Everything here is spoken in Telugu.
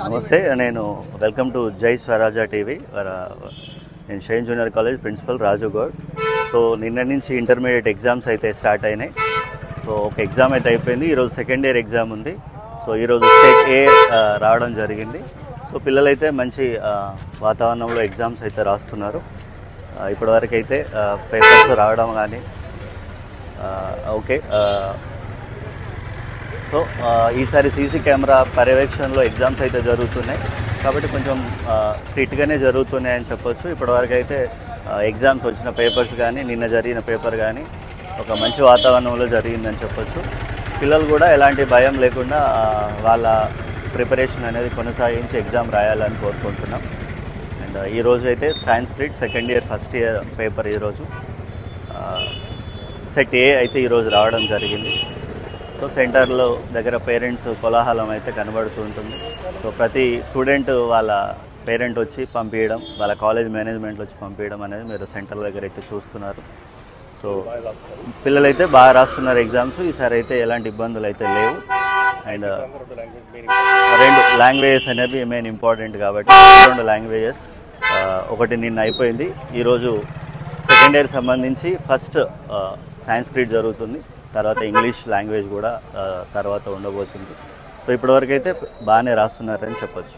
నమస్తే, నేను వెల్కమ్ టు జై స్వరాజా టీవీ. నేను షైన్ జూనియర్ కాలేజ్ ప్రిన్సిపల్ రాజు గౌడ్. సో నిన్న నుంచి ఇంటర్మీడియట్ ఎగ్జామ్స్ అయితే స్టార్ట్ అయినాయి. సో ఒక ఎగ్జామ్ అయితే అయిపోయింది. ఈరోజు సెకండ్ ఇయర్ ఎగ్జామ్ ఉంది. సో ఈరోజు స్టేట్ ఏ రావడం జరిగింది. సో పిల్లలైతే మంచి వాతావరణంలో ఎగ్జామ్స్ అయితే రాస్తున్నారు. ఇప్పటివరకు అయితే పేపర్స్ రావడం కానీ ఓకే. సో ఈసారి సీసీ కెమెరా పర్యవేక్షణలో ఎగ్జామ్స్ అయితే జరుగుతున్నాయి కాబట్టి కొంచెం స్ట్రిక్ట్గానే జరుగుతున్నాయని చెప్పొచ్చు. ఇప్పటివరకు అయితే ఎగ్జామ్స్ వచ్చిన పేపర్స్ కానీ నిన్న జరిగిన పేపర్ కానీ ఒక మంచి వాతావరణంలో జరిగిందని చెప్పొచ్చు. పిల్లలు కూడా ఎలాంటి భయం లేకుండా వాళ్ళ ప్రిపరేషన్ అనేది కొనసాగించి ఎగ్జామ్ రాయాలని కోరుకుంటున్నాం. అండ్ ఈరోజు అయితే Sanskrit second year first year paper ఈరోజు సెట్ ఏ అయితే ఈరోజు రావడం జరిగింది. సో సెంటర్లో దగ్గర పేరెంట్స్ కోలాహలం అయితే కనబడుతూ ఉంటుంది. సో ప్రతి స్టూడెంట్ వాళ్ళ పేరెంట్ వచ్చి పంపించడం, వాళ్ళ కాలేజ్ మేనేజ్మెంట్లో వచ్చి పంపించడం అనేది మీరు సెంటర్ దగ్గర అయితే చూస్తున్నారు. సో పిల్లలైతే బాగా రాస్తున్నారు ఎగ్జామ్స్. ఈసారి అయితే ఎలాంటి ఇబ్బందులు అయితే లేవు. అండ్ రెండు లాంగ్వేజెస్ అనేవి మెయిన్ ఇంపార్టెంట్ కాబట్టి 2 లాంగ్వేజెస్ ఒకటి నిన్న అయిపోయింది. ఈరోజు సెకండ్ ఇయర్ సంబంధించి ఫస్ట్ సాంస్క్రిట్ జరుగుతుంది, తర్వాత ఇంగ్లీష్ లాంగ్వేజ్ కూడా తర్వాత ఉండబోతుంది. సో ఇప్పటివరకు అయితే బాగానే రాస్తున్నారని చెప్పొచ్చు.